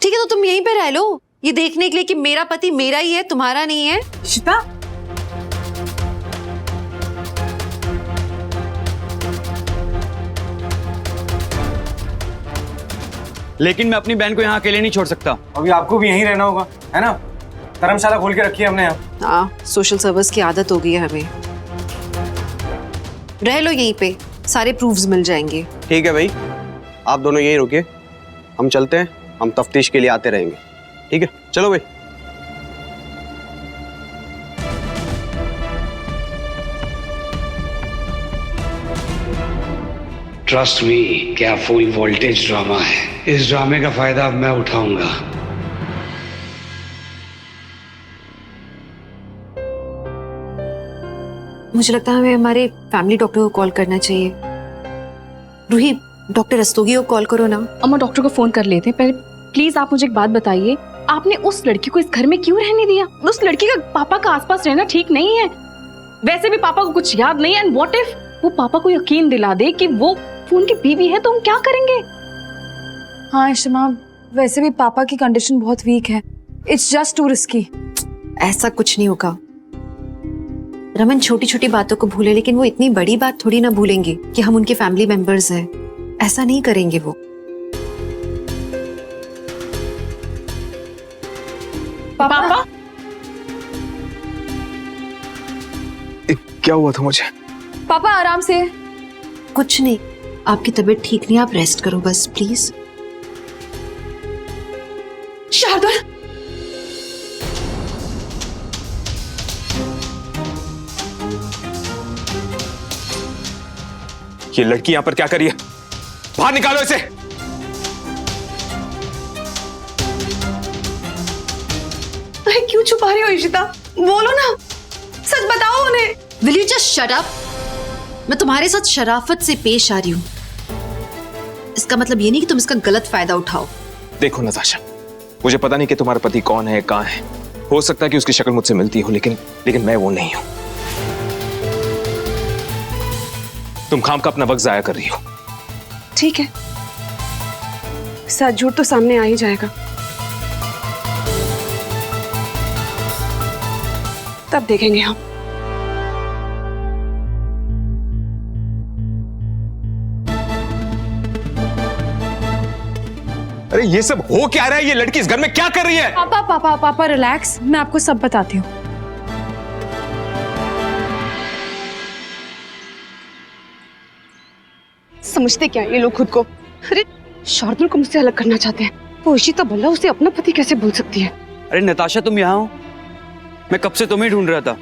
ठीक है तो तुम यहीं पे रह लो, ये देखने के लिए कि मेरा पति मेरा ही है, तुम्हारा नहीं है। इशिता, लेकिन मैं अपनी बहन को यहाँ अकेले नहीं छोड़ सकता। अभी आपको भी यहीं रहना होगा, है ना? धर्मशाला खोल के रखी है हमने यहाँ। हाँ, सोशल सर्विस की आदत हो गई है हमें। रह लो यहीं पे, सारे प्रूफ्स मिल जाएंगे। ठीक है भाई, आप दोनों यहीं रुकिए, हम चलते हैं, हम तफ्तीश के लिए आते रहेंगे। ठीक है, चलो भाई। ट्रस्ट मी, क्या फुल वोल्टेज ड्रामा है। इस ड्रामे का फायदा अब मैं उठाऊंगा। मुझे लगता है हमें हमारे फैमिली डॉक्टर को कॉल करना चाहिए। रूही, डॉक्टर रस्तोगी को कॉल करो ना। अम्मा डॉक्टर को फोन कर लेते हैं। पहले प्लीज आप मुझे एक बात बताइए, आपने उस लड़की को इस घर में क्यों रहने दिया? उस लड़की का पापा का आसपास रहना ठीक नहीं है। वैसे भी पापा को कुछ याद नहीं है, एंड व्हाट इफ वो पापा को यकीन दिला दे कि वो उनकी बीवी है, तो हम क्या करेंगे? हाँ इशिमा, वैसे भी पापा की कंडीशन बहुत वीक है। It's just to risky. ऐसा कुछ नहीं होगा। रमन छोटी छोटी बातों को भूले, लेकिन वो इतनी बड़ी बात थोड़ी ना भूलेंगे कि हम उनके फैमिली मेंबर्स हैं। ऐसा नहीं करेंगे वो। पापा क्या हुआ था मुझे? पापा आराम से। कुछ नहीं, आपकी तबीयत ठीक नहीं, आप रेस्ट करो बस प्लीज। शार्दुल, ये लड़की यहाँ पर क्या कर रही है? बाहर निकालो इसे। अरे क्यों छुपा रही हो इशिता? बोलो ना, सच बताओ उन्हें। Will you just shut up? मैं तुम्हारे साथ शराफत से पेश आ रही हूँ। इसका मतलब ये नहीं कि तुम इसका गलत फायदा उठाओ। देखो नताशा, मुझे पता नहीं कि तुम्हारा पति कौन है, कहाँ है। हो सकता है कि उसकी शक्ल मुझसे मिलती हो, लेकिन मैं वो नहीं हूं। तुम खाम का अपना वक्त जाया कर रही हो। ठीक है, सच झूठ तो सामने आ ही जाएगा, तब देखेंगे हम। अरे ये सब हो क्या रहा है? ये लड़की इस घर में क्या कर रही है? पापा पापा पापा रिलैक्स, मैं आपको सब बताती हूँ। समझते क्या ये लोग खुद को? अरे शार्दुल को मुझसे अलग करना चाहते हैं, वो इशिता भल्ला उसे अपना पति कैसे भूल सकती है? अरे नताशा, तुम यहाँ हो? मैं कब से तुम्हें ढूंढ रहा था।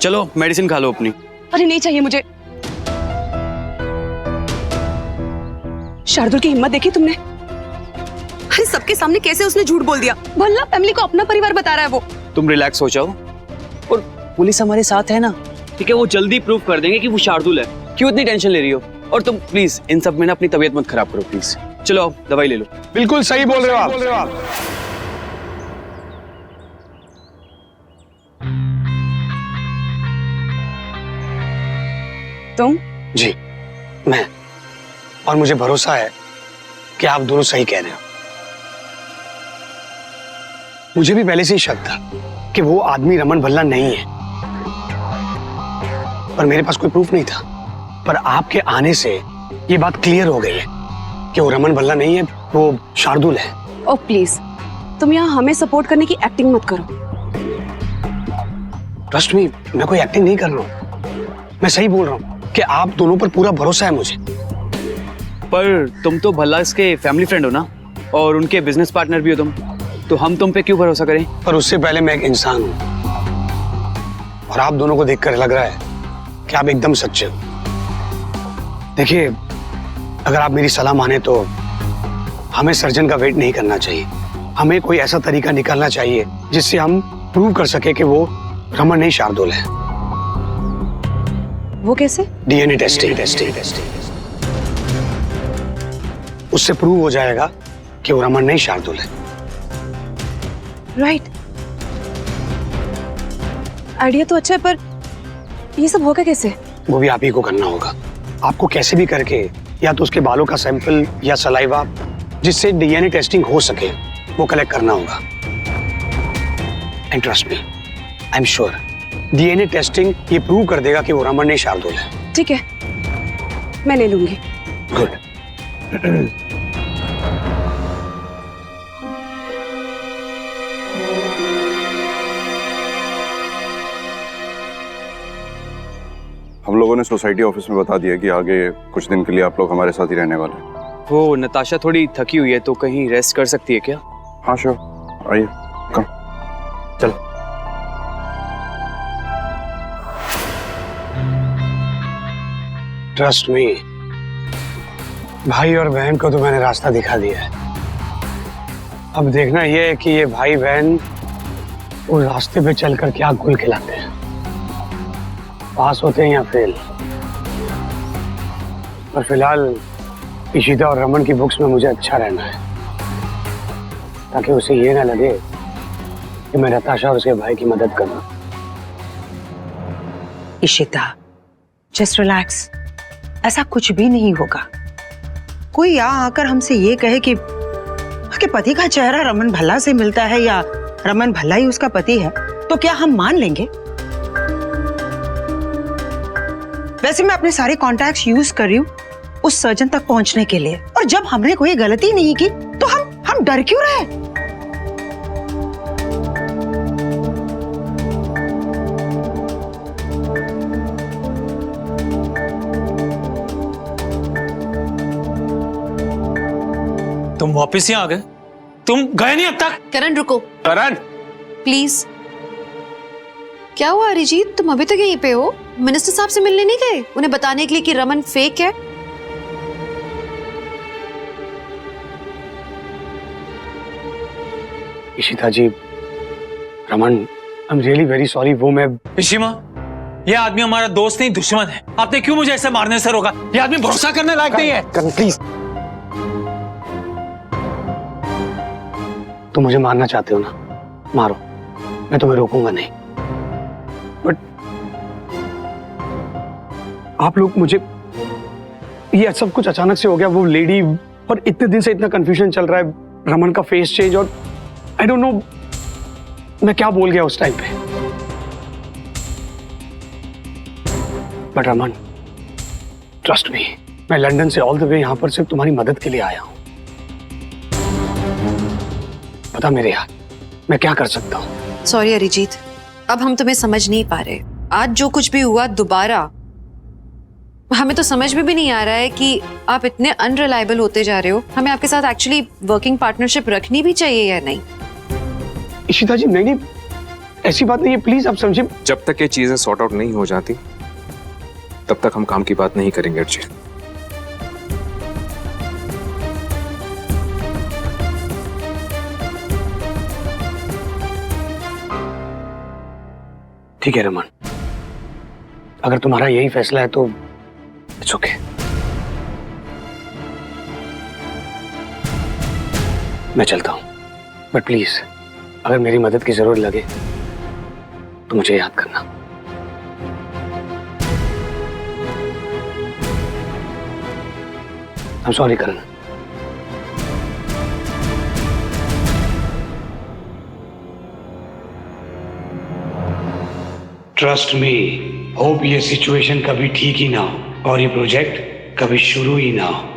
चलो मेडिसिन खा लो अपनी। अरे नहीं चाहिए मुझे। शार्दुल की हिम्मत देखी तुमने? अरे सबके सामने कैसे उसने झूठ बोल दिया। भल्ला फैमिली को अपना परिवार बता रहा है वो। तुम रिलैक्स हो जाओ, और पुलिस हमारे साथ है ना, ठीक है? वो जल्दी प्रूव कर देंगे कि वो शार्दुल है। क्यों इतनी टेंशन ले रही हो? और तुम प्लीज इन सब में ना अपनी तबीयत मत खराब करो प्लीज। चलो आओ, दवाई ले लो। बिल्कुल सही बोल रहे हो आप। तुम? जी मैं, और मुझे भरोसा है कि आप दोनों सही कह रहे हो। मुझे भी पहले से ही शक था कि वो आदमी रमन भल्ला नहीं है, पर मेरे पास कोई प्रूफ नहीं था। पर आपके आने से ये बात क्लियर हो गई है कि वो रमन भल्ला नहीं है, वो शार्दुल है। ओ प्लीज, तुम यहाँ हमें सपोर्ट करने की एक्टिंग मत करो। ट्रस्ट मी, मैं कोई एक्टिंग नहीं कर रहा हूँ, मैं सही बोल रहा हूँ कि आप दोनों पर पूरा भरोसा है मुझे। पर तुम तो भल्ला इसके फैमिली फ्रेंड हो ना, और उनके बिजनेस पार्टनर भी हो तुम, तो हम तुम पे क्यों भरोसा करें? पर उससे पहले मैं एक इंसान हूँ, और आप दोनों को देखकर लग रहा है कि आप एकदम सच्चे हो। देखिए, अगर आप मेरी सलाह माने तो हमें सर्जन का वेट नहीं करना चाहिए। हमें कोई ऐसा तरीका निकालना चाहिए जिससे हम प्रूव कर सके कि वो रमन नहीं शार्दुल है। वो कैसे? DNA testing. उससे प्रूव हो जाएगा कि वो रमन नहीं शार्दुल है। राइट, आइडिया तो अच्छा है, पर ये सब होगा कैसे? वो भी आप ही को करना होगा। आपको कैसे भी करके या तो उसके बालों का सैंपल या सलाइवा जिससे डीएनए टेस्टिंग हो सके वो कलेक्ट करना होगा। And trust me, I am sure DNA testing ये प्रूव कर देगा कि वो रमन नहीं शार्दुल है। ठीक है, मैं ले लूंगी। गुड। हम लोगों ने सोसाइटी ऑफिस में बता दिया कि आगे कुछ दिन के लिए आप लोग हमारे साथ ही रहने वाले हैं। वो नताशा थोड़ी थकी हुई है तो कहीं रेस्ट कर सकती है क्या? हाँ श्योर, आइए कम। चलो। ट्रस्ट मी, भाई और बहन को तो मैंने रास्ता दिखा दिया है। अब देखना यह है कि ये भाई बहन उस रास्ते पे चलकर क्या गुल खिलाते हैं, पास होते हैं या फेल। पर फिलहाल इशिता और रमन की बुक्स में मुझे अच्छा रहना है, ताकि उसे ये ना लगे कि मैं नताशा और उसके भाई की मदद करूं। इशिता, जस्ट रिलैक्स, ऐसा कुछ भी नहीं होगा। कोई यहाँ आकर हमसे ये कहे कि उसके पति का चेहरा रमन भल्ला से मिलता है या रमन भल्ला ही उसका पति है, तो क्या हम मान लेंगे? वैसे मैं अपने सारे कॉन्टैक्ट्स यूज कर रही हूँ उस सर्जन तक पहुंचने के लिए, और जब हमने कोई गलती नहीं की तो हम डर क्यों रहे? तुम वापस यहाँ आ गए? तुम गए नहीं अब तक? करण रुको, करण, प्लीज। क्या हुआ अरिजीत, तुम अभी तक यहीं पे हो? मिनिस्टर साहब से मिलने नहीं गए उन्हें बताने के लिए कि रमन फेक है? Ishita ji, Raman, I am really very sorry. वो मैं इशिमा, ये आदमी हमारा दोस्त नहीं दुश्मन है। आपने क्यों मुझे ऐसे मारने से रोका? ये आदमी भरोसा करने लायक नहीं है। करण प्लीज, तुम मुझे मारना चाहते हो ना, मारो, मैं तुम्हें रोकूंगा नहीं। बट आप लोग मुझे, ये सब कुछ अचानक से हो गया, वो लेडी, और इतने दिन से इतना कंफ्यूजन चल रहा है, रमन का फेस चेंज, और आई डोंट नो मैं क्या बोल गया उस टाइम पे। बट रमन, ट्रस्ट मी, मैं लंदन से ऑल द वे यहां पर सिर्फ तुम्हारी मदद के लिए आया हूं। बता मेरे यार, मैं क्या कर सकता हूं? सॉरी अरिजीत, अब हम तुम्हें समझ नहीं पा रहे। आज जो कुछ भी हुआ दोबारा, हमें तो समझ में भी नहीं आ रहा है कि आप इतने अनरिलायबल होते जा रहे हो। हमें आपके साथ एक्चुअली वर्किंग पार्टनरशिप रखनी भी चाहिए या नहीं? इशिता जी, नहीं, ऐसी बात नहीं है, प्लीज आप समझिए। जब तक ये चीजें सॉर्ट आउट नहीं हो जाती तब तक हम काम की बात नहीं करेंगे अर्जी। ठीक है रमन, अगर तुम्हारा यही फैसला है तो इट्स ओके। मैं चलता हूं, बट प्लीज अगर मेरी मदद की जरूरत लगे तो मुझे याद करना। I am sorry Karan. Trust me, hope ये सिचुएशन कभी ठीक ही ना हो और ये प्रोजेक्ट कभी शुरू ही ना हो।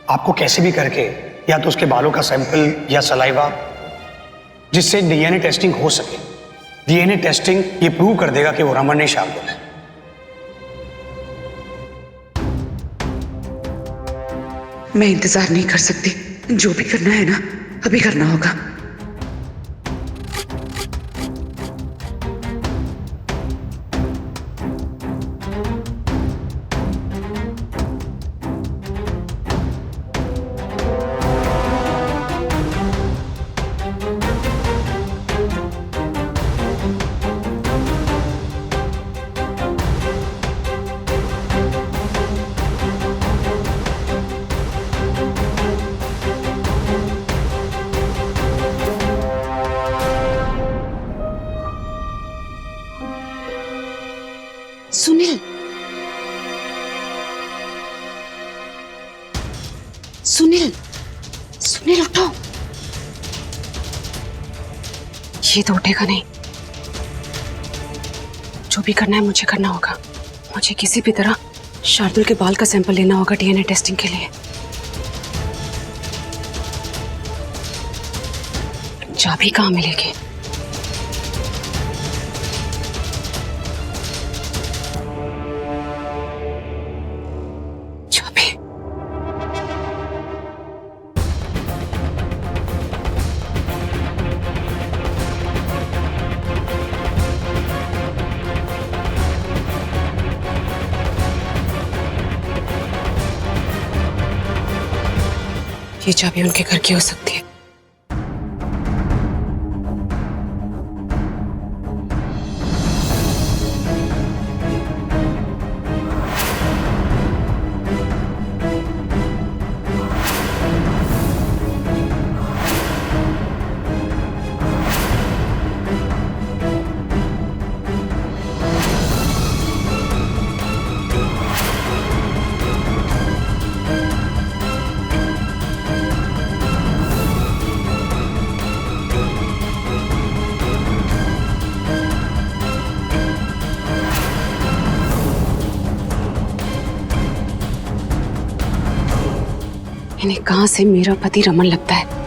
आपको कैसे भी करके या तो उसके बालों का सैंपल या सलाइवा, जिससे डीएनए टेस्टिंग हो सके। डीएनए टेस्टिंग ये प्रूव कर देगा कि वो रमन नहीं शार्दुल है। मैं इंतजार नहीं कर सकती, जो भी करना है ना अभी करना होगा। सुनील, सुनील, सुनील उठो। ये तो उठेगा नहीं। जो भी करना है मुझे करना होगा। मुझे किसी भी तरह शार्दुल के बाल का सैंपल लेना होगा डीएनए टेस्टिंग के लिए। चाबी कहाँ मिलेगी? चाबी। ये चाबी उनके घर की हो सकती है। इन्हें कहां से मेरा पति रमन लगता है?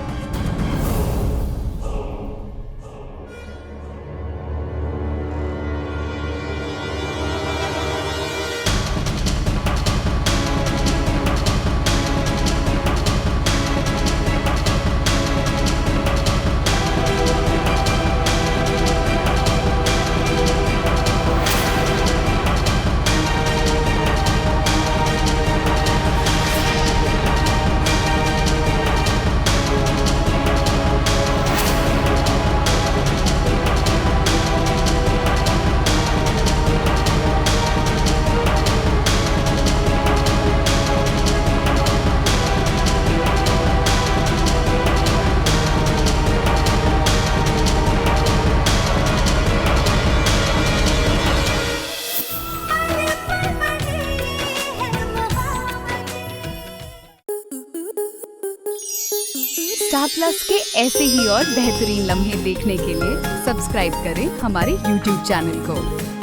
स्टार प्लस के ऐसे ही और बेहतरीन लम्हे देखने के लिए सब्सक्राइब करें हमारे YouTube चैनल को।